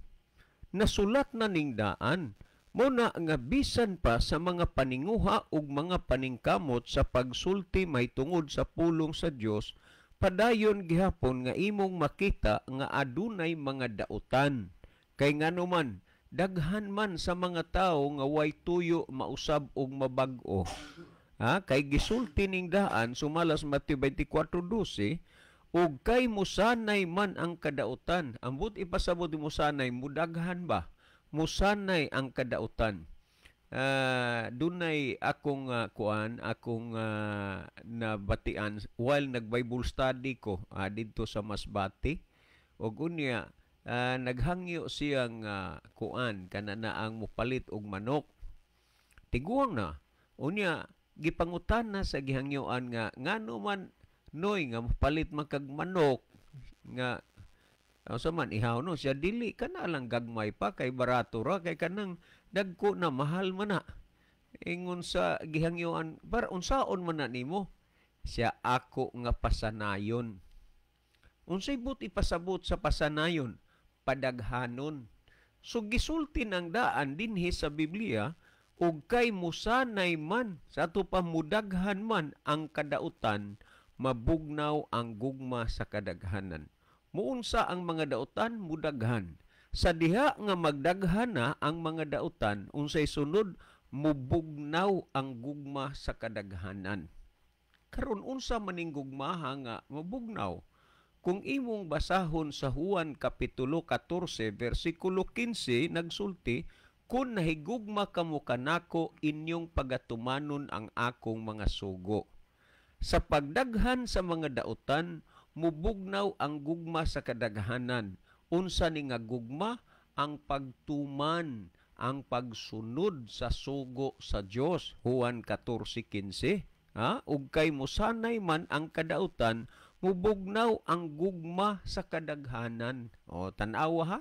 Nasulat na ning daan, muna nga bisan pa sa mga paninguha ug mga paningkamot sa pagsulti may tungod sa pulong sa Dios, padayon gihapon nga imong makita nga adunay mga dautan. Kay nganuman, daghan man sa mga tawo nga way tuyo mausab og mabag-o. Kay gisulti ning daan sumalas Mateo 24:12, ug kay musanay man ang kadautan. Ambot ipasabot mo sanay, mudaghan ba? Musanay ang kadautan. Dunay akong akong nabatian while nag-Bible study ko dito sa Masbate, ug unya naghangyo siyang kanana ang mupalit og manok. Tiguang na. Unya gipangutan na sa gihangyoan nga ngano man noy nga mupalit man kag manok nga sa man ihaw no siya, dili ka na lang gagmay pa kay barato ra, kay kanang dagko na mahal man na. Ingon sa gihangyoan, bar unsaon man na nimo? Siya, ako nga pasanayon. Unsay but ipasabot sa pasanayon? Padaghanon. So gisulti ng daan dinhi sa Biblia, ug kay musanay man sa ato pamudaghan man ang kadautan, mabugnaw ang gugma sa kadaghanan. Muunsa ang mga dautan? Mudaghan. Sa diha nga magdaghan na ang mga dautan, unsay sunod? Mubugnaw ang gugma sa kadaghanan. Karon unsa maning gugmaha nga mabugnaw? Kung imong basahon sa Juan kapitulo 14 bersikulo 15 nagsulti, kun nahigugma kamo kanako, inyong pagatumanon ang akong mga sugo. Sa pagdaghan sa mga dautan, mubugnaw ang gugma sa kadaghanan. Unsa ni nga gugma? ang pagtuman, ang pagsunod sa sugo sa Dios. Juan 14:15. Ug kay mosanay man ang kadautan, mubugnaw ang gugma sa kadaghanan. O tan-awa ha?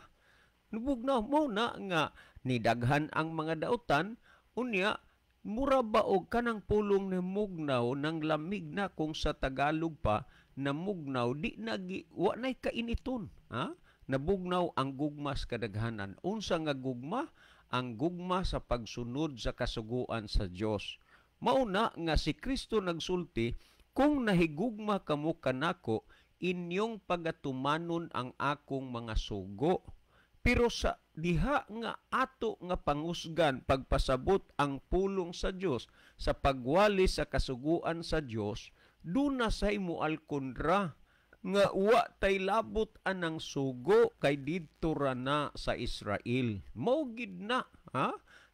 Nubugnaw mo na nga nidaghan ang mga dautan, unya mura ba og kanang pulong ni mugnaw ng lamig na kung sa Tagalog pa na mugnaw di nagi wa nay kainiton. Nabugnaw ang gugma sa kadaghanan. Unsa nga gugma? Ang gugma sa pagsunod sa kasuguan sa Dios. Mauna nga si Kristo nagsulti, kung nahigugma kamo kanako, inyong pagatumanon ang akong mga sugo. Pero sa diha nga ato nga pangusgan pagpasabot ang pulong sa Dios sa pagwali sa kasuguan sa Dios, duna say moal kontra nga wa tay labot anang sugo kay didto ra na sa Israel. Mao gid na,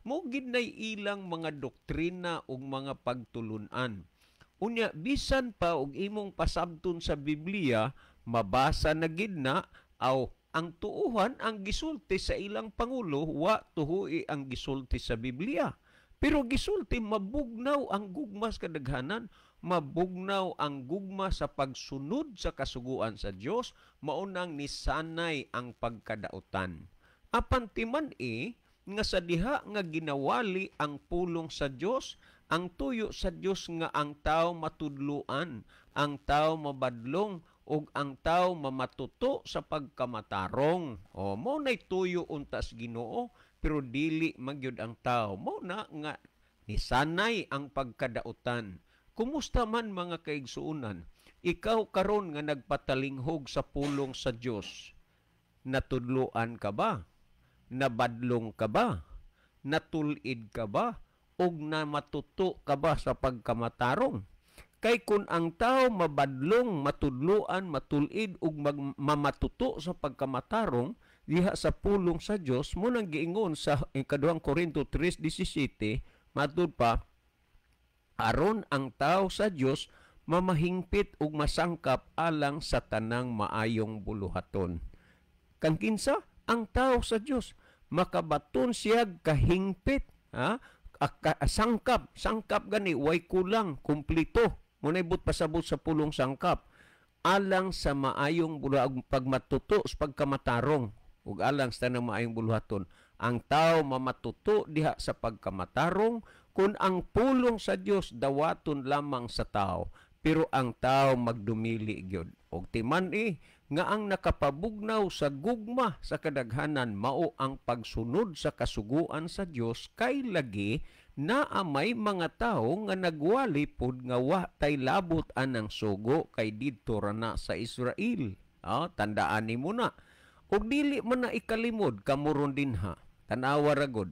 mao gid nay ilang mga doktrina ug mga pagtulunan. Unya bisan pa og imong pasabton sa Biblia, mabasa na gid na aw ang tuuhan ang gisulti sa ilang pangulo, wa tuhui ang gisulti sa Biblia. Pero gisulti mabugnaw ang gugma sa kadaghanan, mabugnaw ang gugma sa pagsunod sa kasuguan sa Dios, maunang nisanay ang pagkadautan. Apan timan nga sa diha nga ginawali ang pulong sa Dios, ang tuyo sa Dios nga ang tao matudluan, ang tao mabadlong, ug ang tao mamatuto sa pagkamatarong. Mao nay tuyo untas Ginoo, pero dili magyud ang tao. Mao na nga nisanay ang pagkadautan. Kumusta man mga kaigsuunan, ikaw karon nga nagpatalinghog sa pulong sa Dios, natudluan ka ba? Nabadlong ka ba? Natulid ka ba? Og namatuto ka ba sa pagkamatarong? Kay kun ang tao mabadlong, matudluan, matulid ug mamatuto sa pagkamatarong diha sa pulong sa Dios, mo nang giingon sa 2 Korinto 3:17, matud pa, aron ang tao sa Dios mamahingpit ug masangkap alang sa tanang maayong buluhaton. Kang kinsa ang tao sa Dios makabaton siya kahingpit, sangkap gani way kulang, kumplito. Munay pasabot sa pulong sangkap alang sa maayong pagmatuto sa pagkamatarong ug alang sa tanang maayong buluhaton. Ang tao mamatuto diha sa pagkamatarong kung ang pulong sa Dios dawaton lamang sa tao, pero ang tao magdumili gyud. Og timan nga ang nakapabugnaw sa gugma sa kadaghanan mao ang pagsunod sa kasuguan sa Dios, kay lagi naa may mga tawo nga nagwali pod nga wa tay labot anang sugo kay didto ra na sa Israel. Tandaan nimo na. Ug dili man na ikalimod kamuron dinha. Tanawa ra gud.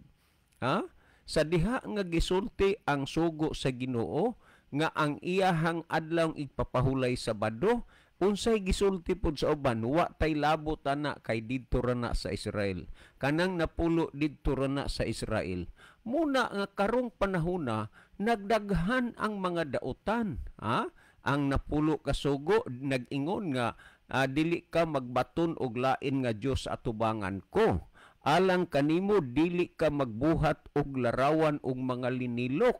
Sa diha nga gisulti ang sugo sa Ginoo nga ang iyahang adlaw igpapahulay sa Sabado, unsay gisulti pod sa uban, wa tay labot ana kay didto ra na sa Israel. Kanang napulo didto ra na sa Israel. Muna nga karong panahona nagdaghan ang mga dautan. Ang napulo ka sugo nag-ingon nga dili ka magbaton og lain nga Dios atubangan ko. Alang kanimo dili ka magbuhat og larawan og mga linilok.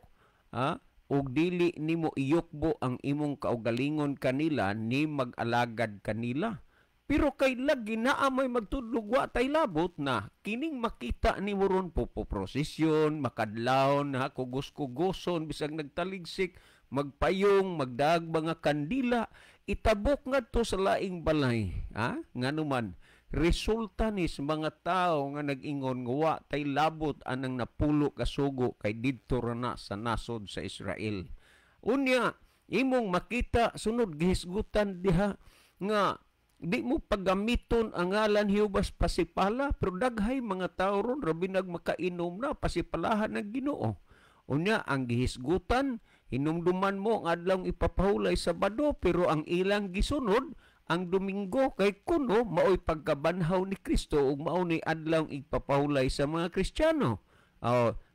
Ug dili nimo iyukbo ang imong kaugalingon kanila ni mag-alagad kanila. Pero kay lagi naa may magtudlog wa tay labot na kining makita ni ron pupoprosesyon, makadlawon, kugos-kugoson, bisag nagtaligsik, magpayong, magdag mga kandila, itabok ngadto sa laing balay. Nganuman, resulta ni sa mga tao nga nag-ingon nga wa tay labot anang napulo ka sugo kay didto ra na sa nasod sa Israel. Unya, imong makita sunod gihisgutan diha nga di mo pagamiton ang ngalan Hiyobas pasipala, pero daghay mga tao ron rabi nagmakainom na pasipalahan ng Ginoo. Unya ang gihisgutan, hinumduman mo ang adlaw ipapahulay sa Sabado, pero ang ilang gisunod ang Domingo kay kuno maoy pagkabanhaw ni Kristo ug mao ni adlaw ipapahulay sa mga Kristiyano.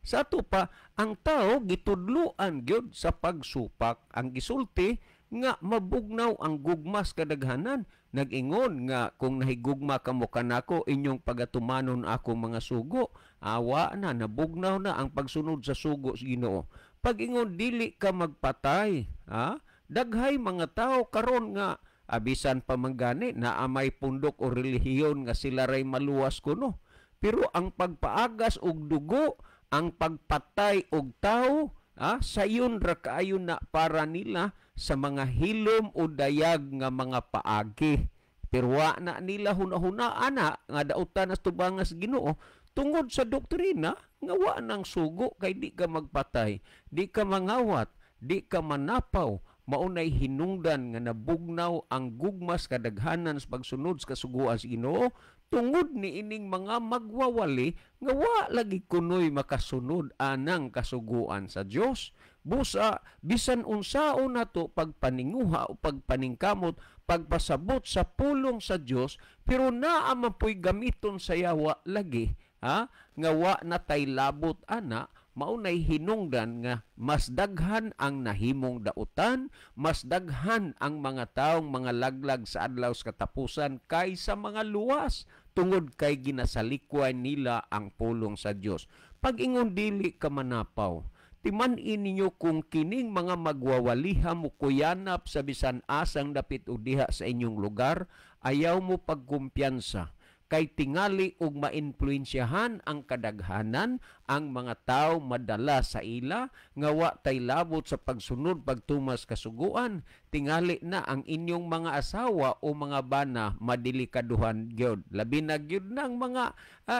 Sa ato pa ang tao gitudloan gyud sa pagsupak. Ang gisulti nga mabugnaw ang gugmas kadaghanan. Nag-ingon nga kung nahigugma kamo kanako inyong pagatumanon akong mga sugo, awa na, nabugnaw na ang pagsunod sa sugo sa Ginoo. Pag-ingon dili ka magpatay, ha? Daghay mga tao karon nga abisan pa manggani na amay pundok o relihiyon nga sila ray maluwas kuno. Pero ang pagpaagas og dugo, ang pagpatay og tao, sayon ra kaayo na para nila sa mga hilom o dayag nga mga paagi. Pero wa na nila hunahunaan na nga dautan as tubangas Ginoo tungod sa doktrina nga wa nang sugo kay di ka magpatay, di ka mangawat, di ka manapaw, maunay hinungdan nga nabugnaw ang gugmas kadaghanan sa pagsunod sa kasuguan sa Ginoo tungod ni ining mga magwawali nga wa lagi kunoy makasunod anang kasuguan sa Dios. Busa bisan unsaon nato pagpaninguha o pagpaningkamot, pagpasabot sa pulong sa Dios, pero naa man po'y gamiton sa yawa lagi, nga wa na tay labot ana, maunay hinungdan nga mas daghan ang nahimong dautan, mas daghan ang mga taong mga laglag sa adlaw sa katapusan kaysa mga luwas tungod kay ginasalikwan nila ang pulong sa Dios. Pag-ingon dili ka manapaw, timan-in ninyo kung kining mga magwawaliha mo kuyanap sa bisan asang dapit o diha sa inyong lugar, ayaw mo pagkumpiyansa. Kay tingali og mainfluensyahan ang kadaghanan ang mga tao madala sa ila nga wa tay labot sa pagsunod pagtumas kasuguan, tingali na ang inyong mga asawa o mga bana madelikaduhan gyud, labi na gyud nang mga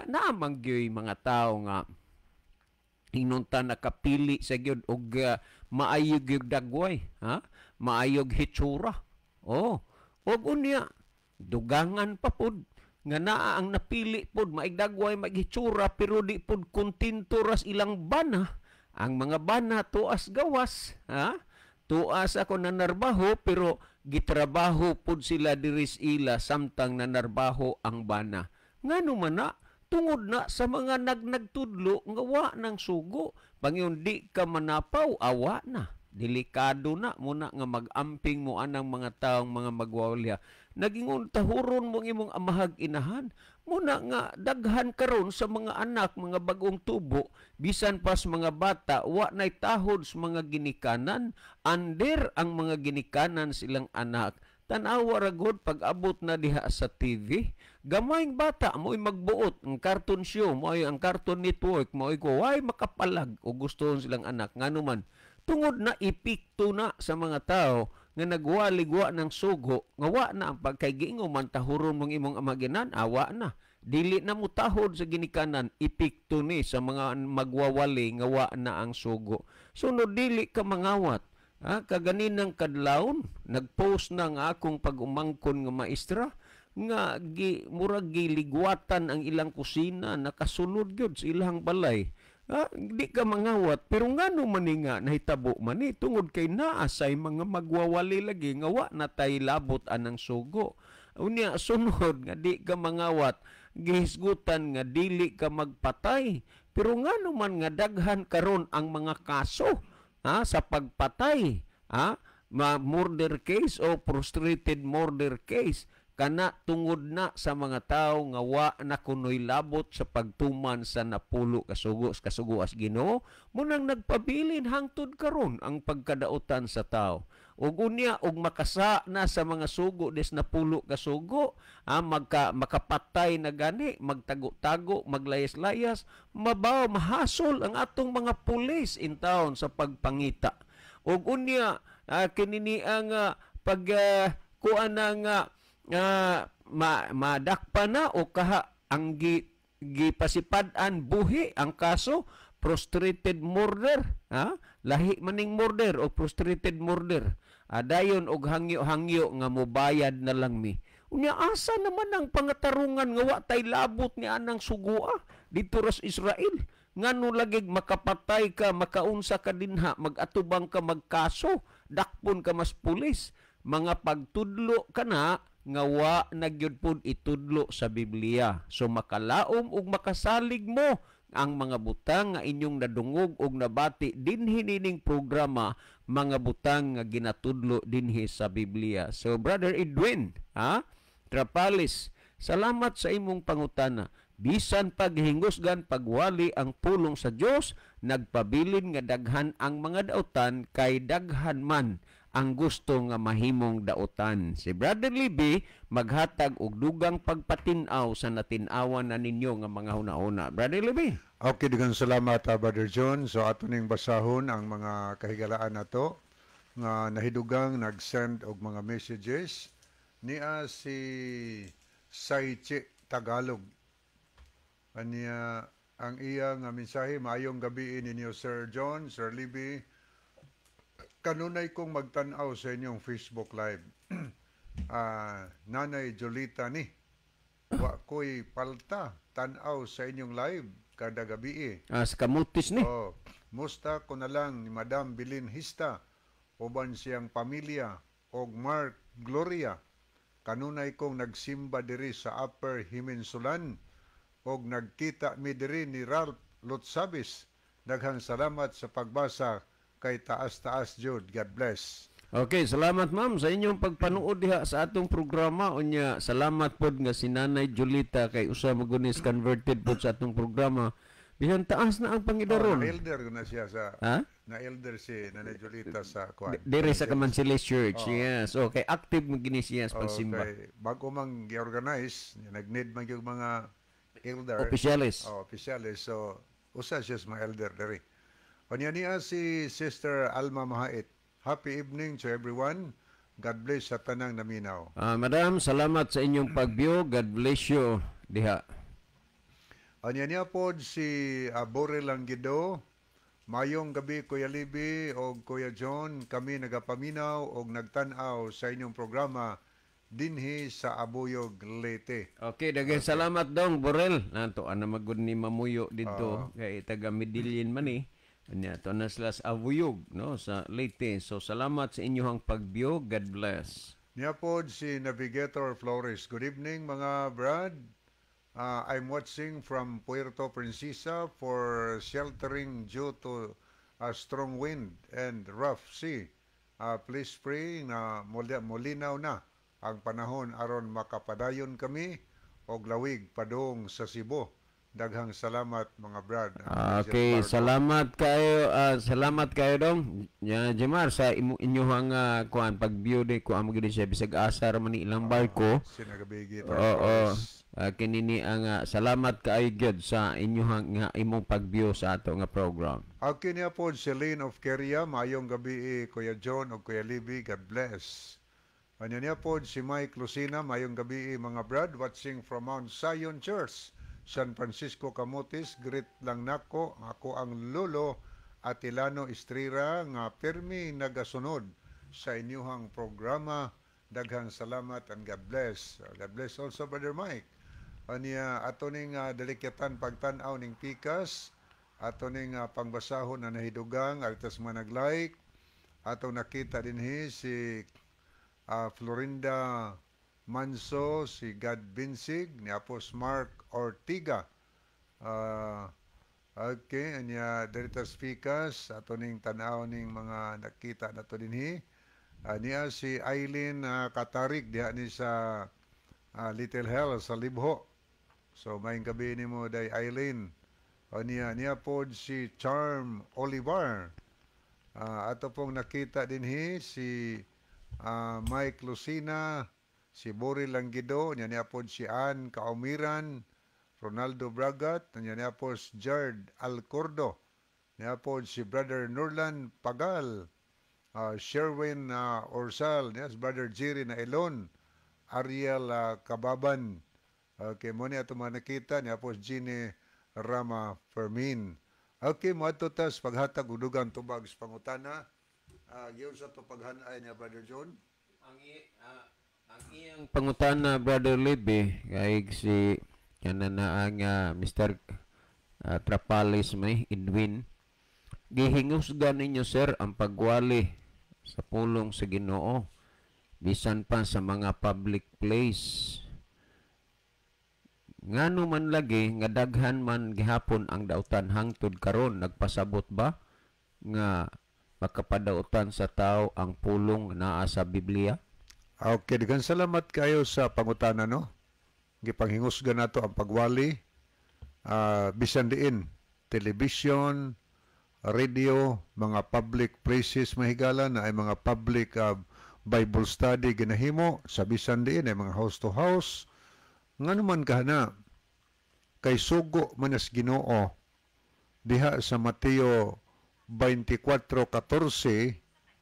naamang gyud mga tao nga hinunta nakapili sa gyud og maayog gyud dagway, maayog hitsura, og unya dugangan pa pud nga naa ang napili pod maigdagway maghitsura pero di pod kontento ras ilang bana. Ang mga bana tuas gawas, tuas ako nanarbaho pero gitrabaho pod sila diris ila samtang nanarbaho ang bana. Ngano man na tungod na sa mga nagnagtudlo nga wa nang sugo, pangyon di ka manapaw, awa na. Delikado na muna nga mag-amping mo anang mga taong mga magwawalya. Nagingon tahuron mo imong amahag inahan. Muna nga daghan karon sa mga anak, mga bagong tubo, bisan pas mga bata, wa na'y tahod sa mga ginikanan, under ang mga ginikanan silang anak. Tanawa ragod pag-abot na diha sa TV. Gamayng bata mo'y magbuot ang cartoon show, mo'y ang Cartoon Network, mo'y kuway makapalag o gustohon silang anak. Nganuman, tungod na ipikto na sa mga tao nga nagwaligwa ng sugo, nga wa na ang pagkaygingo man tahuron mong imong amaginan, awa na. Dili na mo tahod sa ginikanan, ipikto ni sa mga magwawali nga wa na ang sugo. Sunod dili ka mangawat. Kaganinang kadlawon, nagpost na nga akong pag-umangkon nga maestra, nga murag giligwatan ang ilang kusina, nakasulod gyud sa ilang balay. Di ka mangawat, pero ngano man nga nahitabo man ni tungod kay naasay mga magwawali lagi nga wa na tay labot anang sugo. Unya sunod nga di ka mangawat, gihisgutan nga dili ka magpatay. Pero ngano man nga daghan karon ang mga kaso sa pagpatay, murder case o frustrated murder case, kana tungod na sa mga tao nga wa na kunoy labot sa pagtuman sa napulo kasuguas Ginoo, munang nagpabilin hangtod karon ang pagkadautan sa tao. Ug unya og makasa na sa mga sugo des napulo kasugo, makapatay na gani, magtago-tago, maglayas-layas, mabaw mahasol ang atong mga pulis in town sa pagpangita. Ug unya kinini ang kuan nga madakpa na o kaha ang gipasipadan buhi ang kaso frustrated murder, lahi maning murder o frustrated murder, dayon og hangyo-hangyo nga mobayad na lang mi. Unya asa naman ang pangatarungan nga wa tay labot ni anang sugua dito ras Israel, ngano lagig makapatay ka, makaunsa ka dinha, magatubang ka magkaso, dakpon ka mas pulis, mga pagtudlo ka na nga wa nagyud pud itudlo sa Biblia. So makalaom ug makasalig mo ang mga butang nga inyong nadungog og nabati dinhi nining programa, mga butang nga ginatudlo dinhi sa Biblia. So Brother Edwin, Trapalis, salamat sa imong pangutana. Bisan paghingusgan pagwali ang pulong sa Dios, nagpabilin nga daghan ang mga dautan kay daghan man ang gusto nga mahimong dautan. Si Brother Libby maghatag og dugang pagpatinaw sa natinawan na ninyo nga mga hunahuna. Brother Libby. Okay, daghang salamat Brother John. So ato ning basahon ang mga kahigalaan nato nga nahidugang nag-send og mga messages niya si Saichi Tagalog. Aniya ang iya nga mensahe, maayong gabi ninyo Sir John, Sir Libby. Kanunay kong magtanaw sa inyong Facebook Live. Nanay Jolita ni, wa ko'y palta tanaw sa inyong live kada gabi. Sa kamutis ni. Musta ko na lang ni Madam Bilin Hista, uban siyang pamilya, og Mark Gloria. Kanunay kong nagsimba diri sa Upper Himensulan, og nagkita mi diri ni Ralph Lotsabis. Daghang salamat sa pagbasa kay taas-taas jud. God bless. Okay, salamat ma'am sa inyong pagpanuod diha sa atong programa. Unya, salamat pod nga si Nanay Julita kay usa magunis converted pod sa atong programa. Bisan taas na ang pangidaron. Na-elder na siya sa... Na-elder si Nanay Julita sa... Dire sa Kamansiles Church, yes. Okay, active mo gini siya sa pagsimba. Okay, bago mang gi-organize, nag-need man yung mga elder. Opisyalis. Opisyalis. So, usa siya sa mga elder diri. O niya si Sister Alma Mahait. Happy evening to everyone. God bless sa tanang naminaw. Madam, salamat sa inyong pagbiyo. God bless you diha. O niya po si Bore Langgido. Mayong gabi Kuya Libby o Kuya John. Kami nagapaminaw o nagtanaw sa inyong programa dinhi sa Abuyog, Leyte. Okay, daghang salamat dong, Borel. Nato ana magud ni mamuyo dito kay taga Medellin man ni. Anya to na sila sa Abuyog, no, sa Leyte. So salamat sa inyong pagbiyo. God bless. Niya po si Navigator Flores. Good evening mga brad. I'm watching from Puerto Princesa for sheltering due to a strong wind and rough sea. Please pray na molinaw na ang panahon aron makapadayon kami og lawig padung sa Cebu. Daghang salamat mga brad. Okay, salamat kayo dong. Jemar sa inyong kuan pag-view di ko amo gid siya bisag asar man ilang barko. Sinagabigi. Kinini ang salamat kaayo gyud sa inyong imong pag-view sa ato nga program. Okay niya po Celine of Keria, mayong gabi Kuya John o Kuya Libby, God bless. Ano niya po si Mike Lucina, mayong gabi mga brad, watching from Mount Zion Church, San Francisco Camotes. Greet lang nako, ako ang lolo Atilano Estrira nga permi nagasunod sa inyong programa. Daghang salamat and God bless. God bless also Brother Mike. Aniya ato ning delikatan pagtan-aw ning pikas, ato ning pangbasahon na nahidugang altas man nag-like. Ato nakita dinhi si Florinda Manso, si God Binsig, ni Apos Mark Ortiga. Okay, anya deritas pikas ato ning tan-aw ning mga nakita nato dinhi. Niya si Eileen Katarik diha ni sa Little Hell sa Libho. So maayong gabi nimo day Eileen. Niya po si Charm Olivar. Ato pong nakita dinhi si Mike Lucina, si Bori Langgido, niya po si Ann Kaumiran, Ronaldo Bragat, niya po si Jard Alcordo, niya po si Brother Nurlan Pagal, Sherwin Orsal, yes, Brother Jerry na Elon, Ariel Kababan. Okay, mo niya ito mga nakita, niya po Gine Rama Fermin. Okay, mo ito tas paghatag udugang tubag sa pangutana. Giyon sa ito paghanay niya, Brother John. Ang iyang pangutana, Brother Libby, kay si kanan na ang Mr. Trapalis may Edwin. Gihingusgan ninyo, sir, ang pagwali sa pulong sa Ginoo bisan pa sa mga public place. ngano man lagi nga daghan man gihapon ang dautan hangtod karon, nagpasabot ba nga makapadautan sa tao ang pulong naa sa Biblia? Okay, daghang salamat kayo sa pangutana, no? Gipanghingusgan nato ang pagwali, bisan diin, television, radio, mga public places mahigala na ay mga public Bible study ginahimo, sa bisan diin ay mga house to house. Ngano man kahana, kay sugo manas Ginoo diha sa Mateo 24:14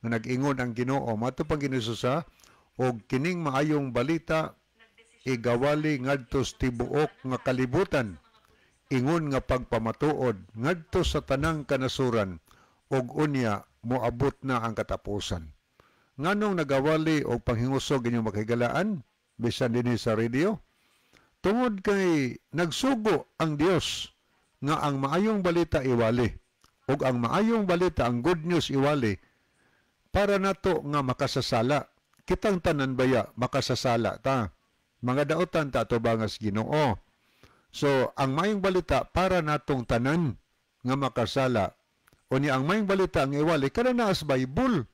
nga nag-ingon ang Ginoo, mato pang ginususa, og kining maayong balita igawali ngadto sa tibuok nga kalibutan, ingon nga pagpamatuod ngadto sa tanang kanasuran, og unya moabot na ang katapusan. Nganong nagawali og panghingusog inyong makahigalaan bisan dinhi sa radio? Tungod kay nagsugo ang Dios nga ang maayong balita iwali, ug ang maayong balita, ang good news iwali, para nato nga makasasala. Kitang tanan baya makasasala ta. Mga daotan ta ato bangas Ginoo. So ang maayong balita para natong tanan nga makasala. Unya ang maayong balita ang iwali kada naa sa Bible.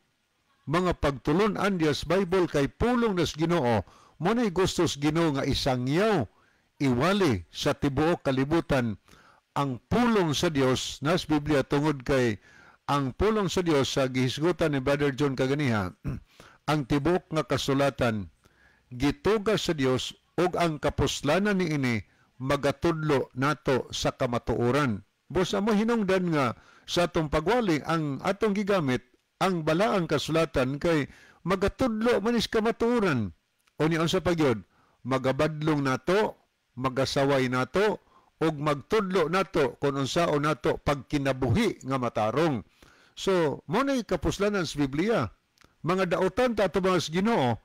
Mga pagtulon-an Dios Bible kay pulong nas Ginoo. Mo nay gustos Ginoo nga isangyaw iwali sa tibuok kalibutan ang pulong sa Dios nas Biblia, tungod kay ang pulong sa Dios sa gihisgutan ni Brother John kaganiha, ang tibuok nga kasulatan gitugas sa Dios ug ang kapuslanan niini magatudlo nato sa kamatuoran. Busa mo hinungdan nga sa atong pagwali ang atong gigamit ang balaang kasulatan kay magatudlo manis kamatuoran. Unya unsa pagyud, magabadlong nato, magasaway nato, ug magtudlo nato kung unsaon nato pagkinabuhi nga matarong. So mo nay kapuslanan sa Biblia, mga daotan ta ato mga Ginoo,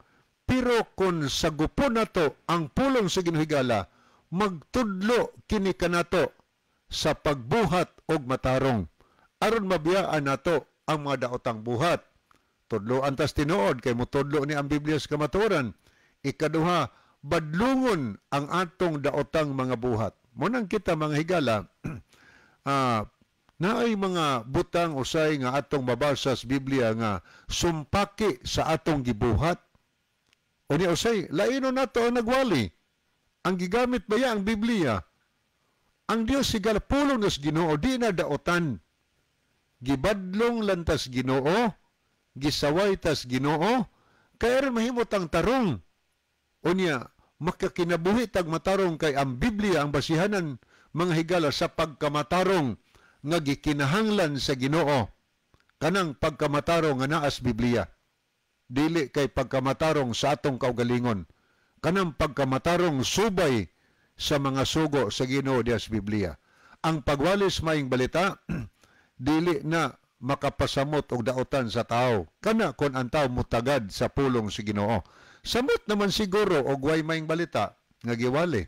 pero kung sagupon nato ang pulong sa Ginoo higala, magtudlo kini kanato sa pagbuhat og matarong, aron mabiyaan nato ang mga daotang buhat. Tudlo antas tinuod kay motudlo ni ang Biblia sa kamatuoran. Ikaduha, badlungon ang atong daotang mga buhat. Munang kita mga higala, naay mga butang usay nga atong mabasa sa Biblia nga sumpaki sa atong gibuhat. O ni usay, laino nato ang nagwali. Ang gigamit baya ang Biblia. Ang Dios higala pulong nas Ginoo, di na daotan. Gibadlong lantas Ginoo, gisaway tas Ginoo, kaya rin mahimot ang tarong. O niya, makakinabuhi tag matarong kay ang Biblia ang basihanan mga higala sa pagkamatarong nga gikinahanglan sa Ginoo. Kanang pagkamatarong nga naas Biblia. Dili kay pagkamatarong sa atong kaugalingon. Kanang pagkamatarong subay sa mga sugo sa Ginoo diha sa Biblia. Ang pagwalis maing balita dili na makapasamot og daotan sa tao. Kana kon ang tao mutagad sa pulong sa Ginoo. Samot naman siguro og way maing balita nga giwali.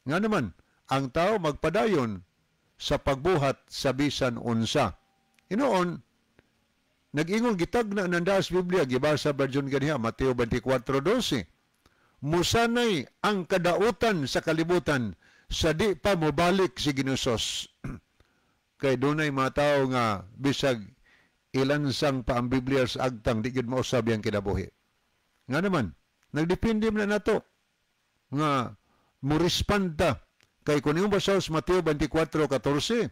Nga naman, ang tao magpadayon sa pagbuhat sa bisan unsa. Inoon, nag-ingon gitagna nanda sa Biblia, gibasa ba John ganiha, Mateo 24:12. Musanay ang kadautan sa kalibutan sa di pa mobalik si Ginusos. Kay dunay mga tao nga bisag ilansang pa ang Biblia sa agtang di gid mausab yang kinabuhi. Nga naman, nagdepende na nato nga murispanda kay kung yung basa sa Mateo 24:14,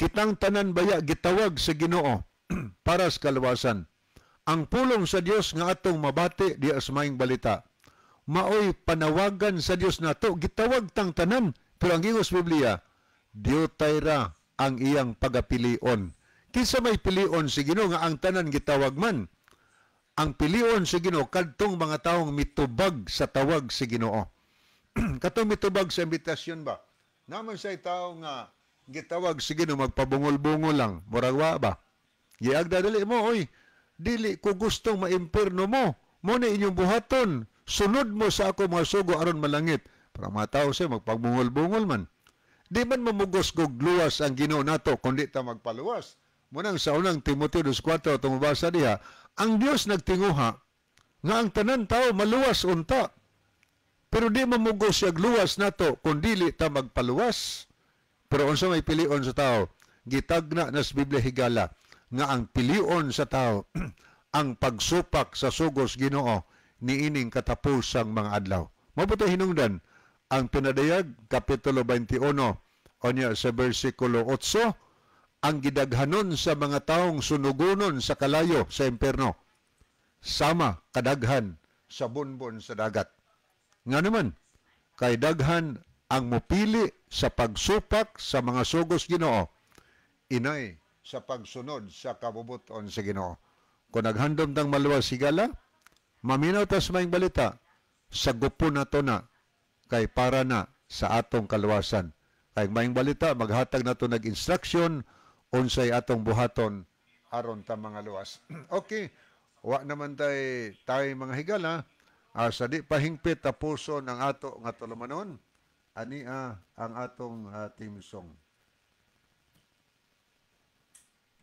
kitang tanan baya gitawag sa Ginoo para sa kaluwasan. Ang pulong sa Dios nga atong mabati di asmaing balita, maoy panawagan sa Dios nato, gitawag tang tanan, pero ang ingos Biblia, diutay ra ang iyang pagapilion. Kinsa may pilion si Ginoo nga ang tanan gitawag man? Ang pilion si Ginoo kadtong mga taong mitubag sa tawag si Ginoo. Katong mitubag sa imbitasyon ba? Naman say tao nga gitawag si Ginoo magpabungol-bungol lang, murag wa ba? Giagda dili mo, oy, dili ko gustong maimperno mo. Mo na inyong buhaton. Sunod mo sa ako mga sugo aron malangit. Para mga tao siya magpagbungol-bungol man. Di man mamugos kog luwas ang Ginoo nato kundi ta magpaluwas. Munang sa unang Timoteo 2:4 tumabasa diha, ang Dios nagtinguha nga ang tanan tao maluwas unta. Pero di mamugos siya luwas nato kung dili ta magpaluwas. Pero unsa may pilion sa tao? Gitagna na sa Biblia higala nga ang pilion sa tao ang pagsupak sa sugos Ginoo niining katapusang mga adlaw. Mabuto hinungdan ang pinadayag kapitulo 21 onya sa bersikulo 8 ang gidaghanon sa mga taong sunugonon sa kalayo sa impierno sama kadaghan sa bunbon sa dagat. Nga naman, kay daghan ang mupili sa pagsupak sa mga sugos Ginoo, inay sa pagsunod sa kabubuton sa Ginoo. Kung naghandom tang maluwas sigala, maminaw tas maing balita, sagupon na to na, kay para na sa atong kaluwasan. Kay maing balita, maghatag na to nag-instruction, unsay atong buhaton, aron ta mga luwas. Okay, wa naman tayo mga higala, sa di pahingpit tapuson ang ato nga tulumanon, ani ang atong team song.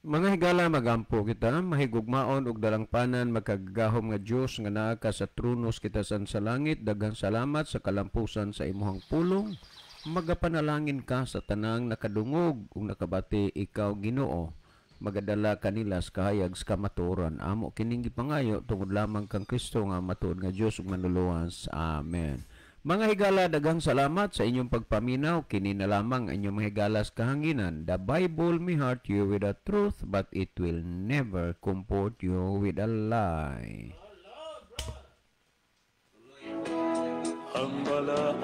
Mga higala, magampo kita, mahigugmaon og dalangpanan, magkagahom nga Dios nga naa ka sa tronos kita sa langit. Daghang salamat sa kalampusan sa imuhang pulong. Magapanalangin ka sa tanang nakadungog ug nakabati ikaw Ginoo. Magadala kanila sa kahayag sa kamatuoran. Amo kining gipangayo tungod lamang kang Kristo nga matuod nga Dios ug manuluwas. Amen. Mga higala, daghang salamat sa inyong pagpaminaw. Kini na lamang inyong mga higala sa kahanginan. The Bible may hurt you with a truth, but it will never comfort you with a lie. Ang bala